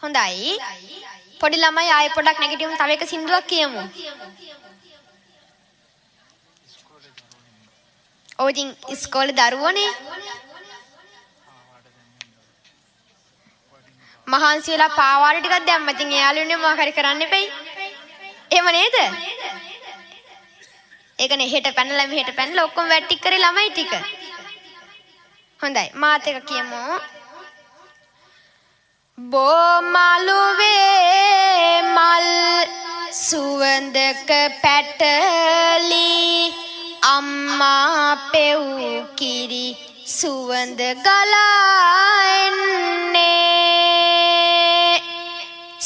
S2: හොඳයි පොඩි ළමයි ආයෙ පොඩක් නැගිටිමු තව එක සින්දුවක් කියමු ඔය ඉතින් ඉස්කෝලේ දරුවෝනේ මහන්සි වෙලා පාවාඩ ටිකක් දැම්ම ඉතින් එයාළුවනේ මොකක් හරි කරන්න එපෙයි එහෙම නේද ඒකනේ හෙට පැනලා මෙහෙට පැනලා ඔක්කොම වැට්ටික් කරේ ළමයි ටික හොඳයි මාත් එක කියමු බෝමලුවේ මල් සුවඳක පැටලි අම්මා පෙව් කිරි සුවඳ ගලා එන්නේ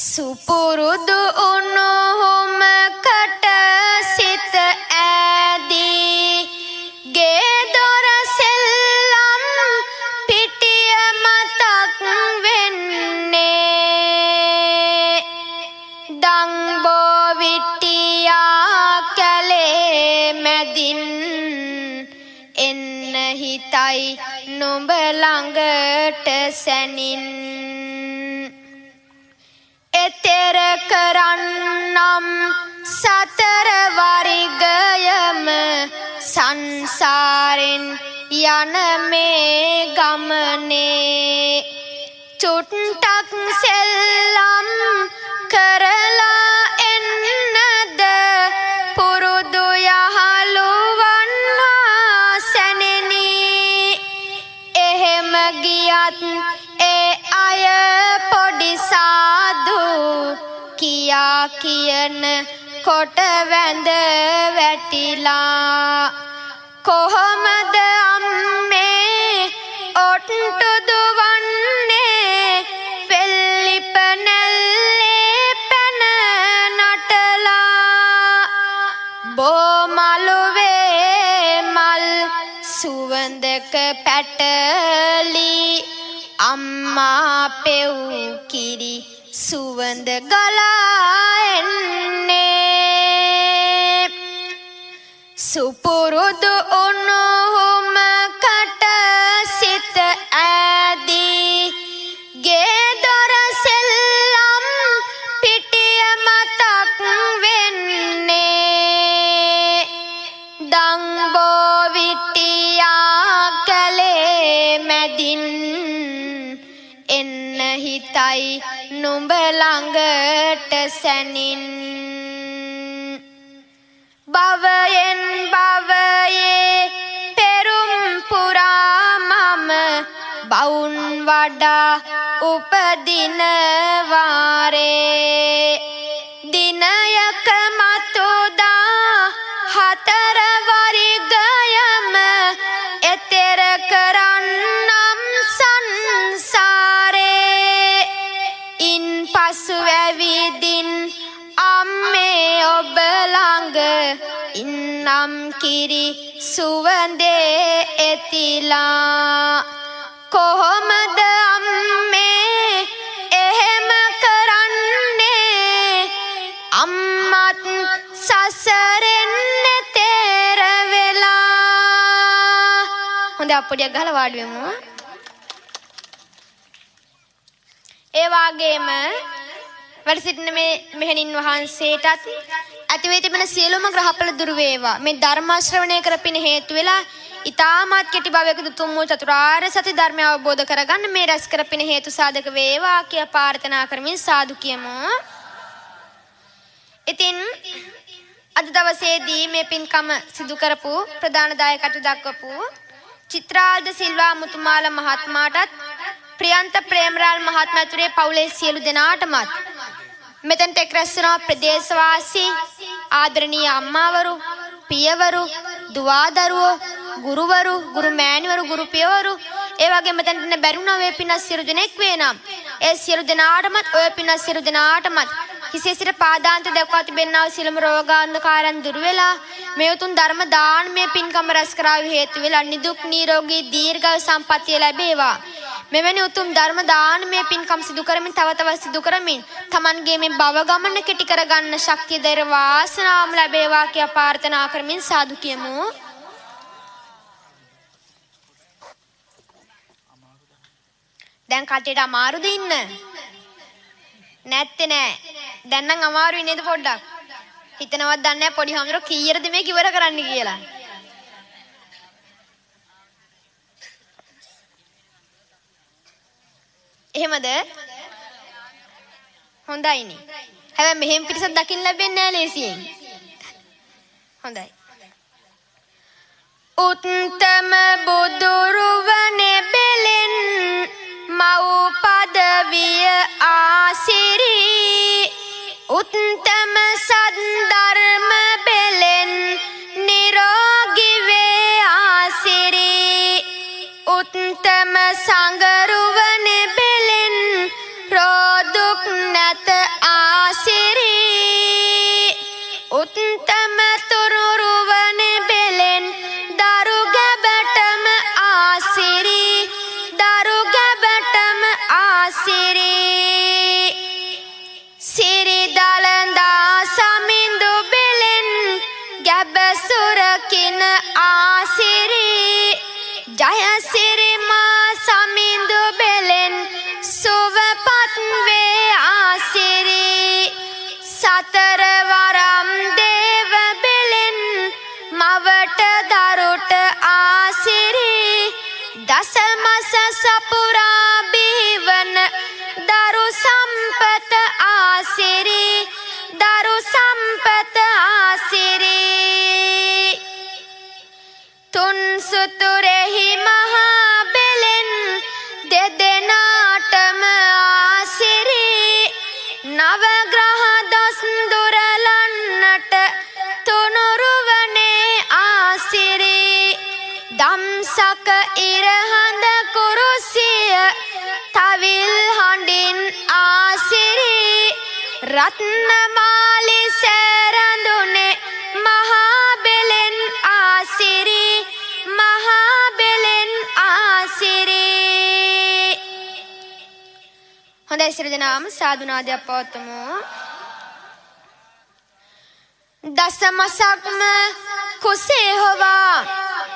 S2: සුපුරුදු උණුහුමකට සිත ඈදී ගේ දොර සෙල්ලම් පිටිය මතක් වෙන්නේ දංබෝ විටියා කැලේ මැදින් එන්න හිතයි නුඹ ළඟට සැනින් එතෙර කරන්නම් සංසාරෙන් යන මේ ගමනේ චුට්ටක් සෙල්ලම් කරලා එන්නද පුරුදු යහළුවන් සැනෙනි. එහෙම ගියත් ඒ අය පොඩි සාදු කියා කියන කොට වැඳ වැටිලා කොහොමද අම්මේ ඔට්ටු දුවන්නේ වෙල්ලිපනැල්ලේ පැන නටලා බෝමළුවේ මල් සුවඳක පැටලි අම්මා පෙව් කිරි සුවඳ ගලා එන්නේ සුපුරුදු උණුහුම කට සිත ඇදී ගේ දොර සෙල්ලම් පිටිය මතක් වෙන්නේ දංබෝ විටියා කලේ මැදින් එන්න හිතයි නුඹ ළඟට සැනින් භවයෙන් භවයේ පෙරුම් පුරා මම බවුන් වඩා උපදින වාරේ දිනයක මතුදා හතර වරිගයම එතෙර කරන්නම් සංසාරේ ඉන් පසු ඇවිදින් අම්මේ ඔබ ළඟ ඉන්නම් කිරි සුවඳේ එතිලා කොහොමද අම්මේ එහෙම කරන්නේ අම්මත් සසරෙන් තේර වෙලා. හොඳ අප්පුඩියක් ගහලා වාඩි වෙමු. ඒ වාගේම වැඩ සිටින මේ මෙහෙණින් වහන්සේටත් ඇතිවේ තිබෙන සියලුම ග්‍රහඵල දුරු වේවා. මේ ධර්ම ශ්‍රවණය කරපින හේතු වෙලා ඊ타මත් කෙටි භවයක තුම් වූ චතුරාර්ය සත්‍ය ධර්මය අවබෝධ කරගන්න මේ රැස් කරපින හේතු සාධක වේවා කියා ප්‍රාර්ථනා කරමින් සාදු කියමු. ඉතින් අද දවසේදී මේ පින්කම සිදු කරපු ප්‍රධාන දායකත්ව දක්වපු චිත්‍රාල්ද සිල්වා මුතුමාල මහත්මයාටත් ප්‍රියන්ත ප්‍රේමරාල් මහත්මයාතුරේ පවුලේ සියලු දෙනාටමත් මෙතනට එක් රැස් වෙන ප්‍රදේශවාසී ආදරණීය අම්මාවරු පියවරු දුවදරුවෝ ගුරුවරු ගුරු මෑණිවරු ගුරු පියවරු ඒ වගේම මෙතනට බැරිුණා වේ පිනස් සියලු දෙනෙක් වේනම් ඒ සියලු දෙනාටමත් ඔය පිනස් සියලු දෙනාටමත් හිසේ සිට පාදාන්ත දක්වා තිබෙනා වූ සියලුම රෝගාන්ධකාරයන් දුර වෙලා මේ උතුම් ධර්ම දානමය පින්කම රැස් කරාව හේතු වෙලා නිදුක් නිරෝගී දීර්ඝායු සම්පන්නිය ලැබේවා. මෙවැනි උතුම් ධර්ම දානමය පින්කම් සිදු කරමින් තව තවත් සිදු කරමින් Tamanගේ මේ භව ගමන කෙටි කරගන්න ශක්තිය දර වාසනාවම ලැබේවා කියා ප්‍රාර්ථනා කරමින් සාදු කියමු. දැන් කටේට අමාරුද ඉන්න? නැත්තේ නෑ. දැන් නම් අමාරුයි නේද පොඩ්ඩක්? හිතනවත් දන්නේ නැහැ පොඩි හාමුදුරුවෝ කීයටද මේක ඉවර කරන්න කියලා. එහෙමද? හොඳයිනේ. හැබැයි මෙහෙම පිටසක් දකින්න ලැබෙන්නේ නැහැ ලේසියෙන්. හොඳයි. උත්තම බුදුරුවනේ බෙලෙන් මව් පදවිය ආසිරි උත්තම සද්ධර්ම බෙලෙන් නිරෝගී වේ ආසිරි උත්තම සංගරුවනේ බෙලෙන් රෝදුක් නැත ආසිරි උත්තම තුරුරුවනේ බෙලෙන් දරු ගැබටම ආසිරි දරු ගැබටම ආසිරි සිරි දලඳා සමිඳු බෙලෙන් ගැබ සුරකින ආසිරි ජයසිරි මා සමිඳු බෙලෙන් සුවපත් වේ ආසිරි සතර වරම් දේව බෙලෙන් මවට දරුට මහක ඉරහඳ කුරුසිය තවිල් හඬින් ආසිරි රත්නමාලි සැරඳුනේ මහා බෙලෙන් ආසිරි මහා බෙලෙන් ආසිරි. හොඳයි සියලු දෙනාම සාදුනාදයක් පවත්වමු. දසමසක්ම කුසේ හොවා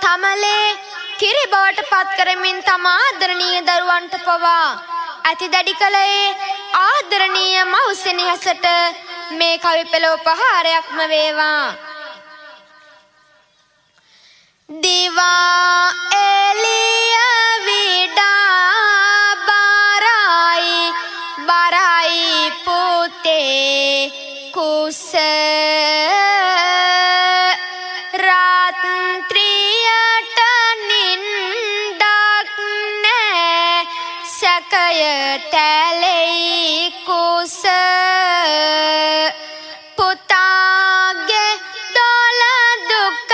S2: තමලේ කිරි බවට පත් කරමින් තම ආදරණීය දරුවන්ට පවා ඇති දැඩි කලේ ආදරණීය මව් සෙනෙහසට මේ කවි පෙළ උපහාරයක්ම වේවා. දිවා එළිය විඩා බරයි බරයි පුතේ කුස රාත්‍රියට නින්දක් නෑ සැකයට ඇලෙයි කුස පුතාගේ දොළ දුකට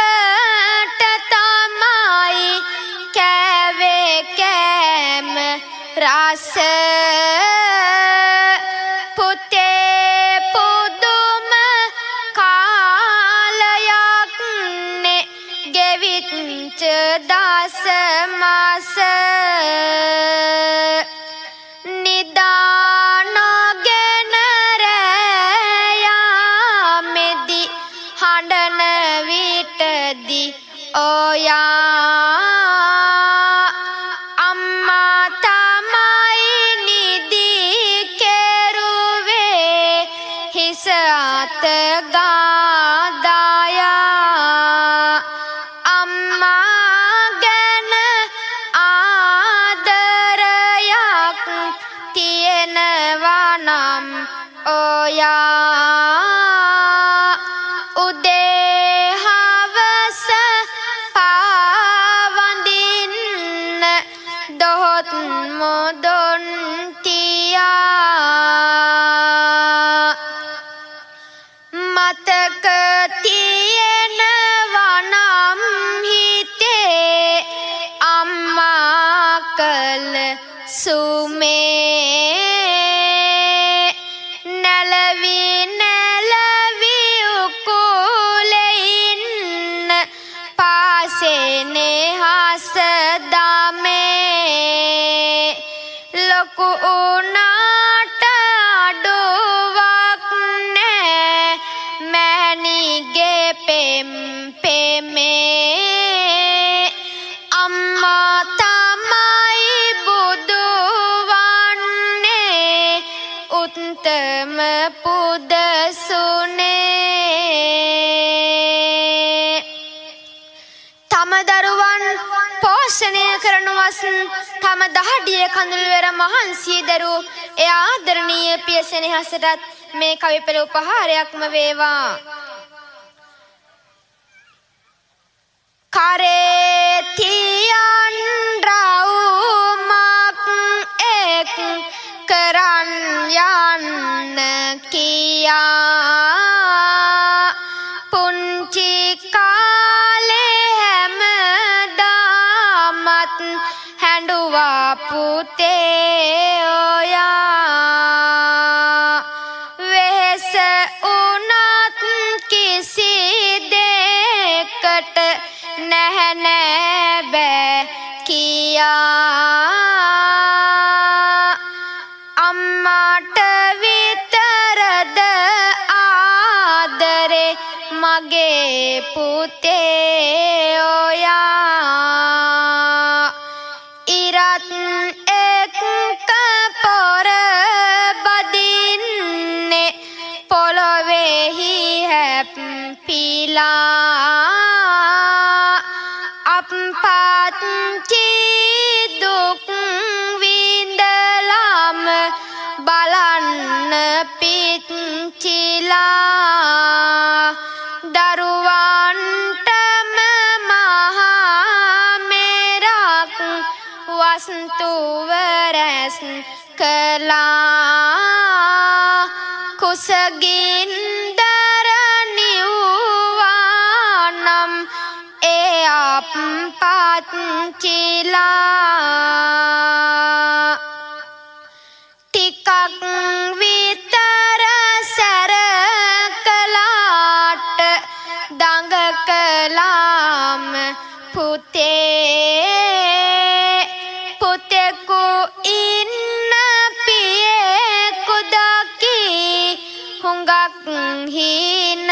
S2: තමයි කෑවේ කෑම රස පුතේ පුදුම කාලයක් නේ ගෙවිච්ච දස මාස නිදානොගෙන රැයාමෙදි හඬන විටදි ඔයා අම්මා තමයි නිදි කෙරුවේ හිස අත ගාදායා අම්මා ගැන ආදරයක් තියෙනවා නම් ඔයා උදේ හවස පාවඳින්න දොහොත් මොදොන් තියා මතක තියෙනවා නම් හිතේ අම්මා කළ සුමේ නැලවි නැලවි උකුලෙයින්න පාසෙනේ හස දමේ ලොකු උනාට අඩුවක් නෑ මෑණිගේ පෙම් පෙමේ අම්මා තමයි බුදු වන්නේ උත්තම පුදසුනේ තම දරුවන් පෝෂණය කරනුවස් තම දහඩිය කඳුළු වෙර මහන්සිය දරු ඒ ආදරණීය පිය සෙනෙහසටත් මේ කවි පෙළ උපහාරයක්ම වේවා. කරේ තියන් රවුමක් එක් කරන් යන්න කියා පුංචි කාලේ හැමදාමත් හැඬුවා පුතේ ඔයා වෙහෙස උනත් කිසි දෙයකට නැහැ නෑ බෑ කියා අම්මාට විතරද ආදරේ මගේ පුතේ ඔයා ඉරත් එක්ක පොර බදින්නේ පොළොවේහි හැප්පිලා අප්පච්චි දුක් විඳලම බලන්න පිච්චිලා දරුවන්ටම මහා මෙරක් වස්තුව රැස් කළා කුසගින්දර නිව්වා නම් ඒ අප්පා පත්චිලා ටිකක් විතර සැර කළාට දඟ කළාම පුතේ පුතෙකු ඉන්න පියෙකු දකි හුඟක් හීන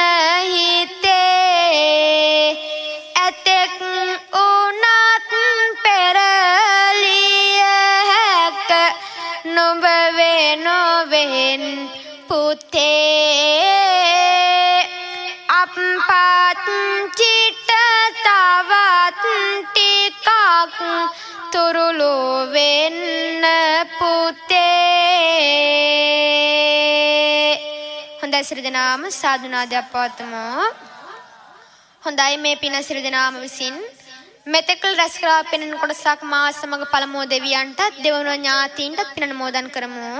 S2: හිතේ ඇතෙක් උනත් පෙරලිය හැක නුඹ වෙනුවෙන් පුතේ අප්පත් චිට තවත් ටිකක් තුරුළු වෙන්න පුතේ. හොඳයි සියලු දෙනාම සාදු නාදයක් පවත්වමු. හොඳයි මේ පින සියලු දෙනාම විසින් මෙතෙකල් රැස් කරලා පෙනෙන කොටසක් මා සමග පළමුව දෙවියන්ටත් දෙවනුව ඥාතීන්ටත් පින නමෝදන් කරමු.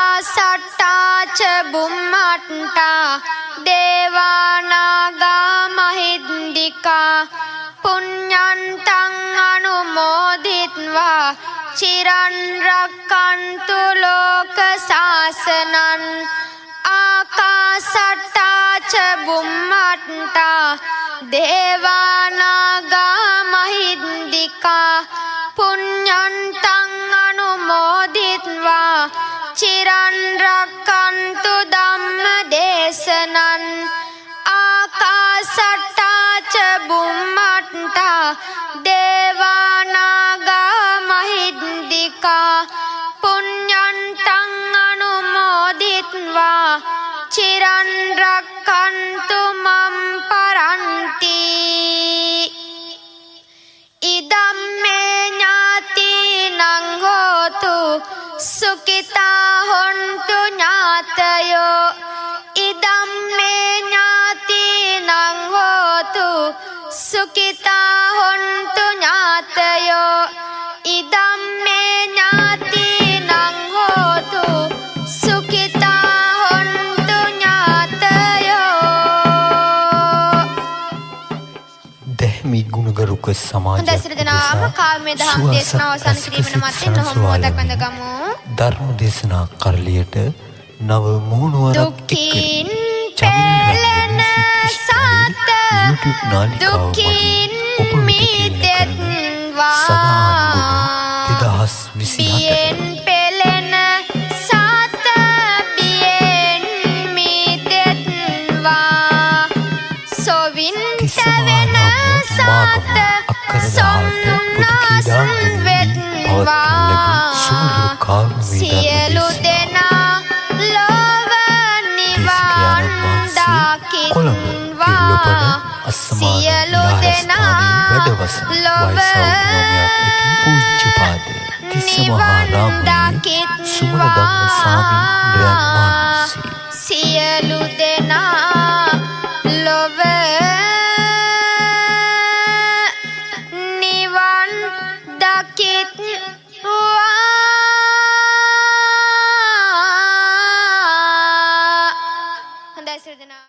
S2: ආකාසට්ටාච බුම්මට්ටා දේවානාගා මහින්దికා පුඤ්ඤන්තං අනුමෝදිත්වා චිරන් රක්칸තු ලෝක සාසනං ආකාසට්ටාච බුම්මට්ටා දේවානාගා මහින්దికා පුඤ්ඤන්තං අනුමෝදිත්වා චිරන් රක්칸තු ධම්ම දේශනං ආකාසට්ටාච බුම්මට්ටා දේවානාගා මහින්దికා පුඤ්ඤන්තං අනුමෝදිත්වා චිරන් රක්칸තු මම් පරන්ති ඉදම්මේ ඥාතිනං හෝතු සුඛිතා හොන්තු ඥාතයෝ ඉදම්මේ ඥාතිනං හෝතු සුඛිතා හොන්තු ඥාතයෝ ඉදම්මේ ඥාතිනං හෝතු සුඛිතා හොන්තු ඥාතයෝ.
S1: දැහැමි ගුණගරුක සමාජ
S2: හොඳයි සියලු දෙනාම කාමයේ දහම් දේශනාව අවසන් කිරීමන මතින් නොහොමෝදක් වන්දගමු.
S1: ධර්ම දේශනා කරලියට නව මුහුණුවරක්
S2: දුකින් පෙළෙන සත දුකින් මිදෙත්වා බියෙන් පෙළෙන සත බියෙන් මිදෙත්වා සොවින් තැවෙන සත සොම්නස් වෙත්වා සියලු දෙනා ලොව නිවන් දකිත්වා සියලු දෙනා ලොව නිවන් දකිත්වා සියලු දෙනා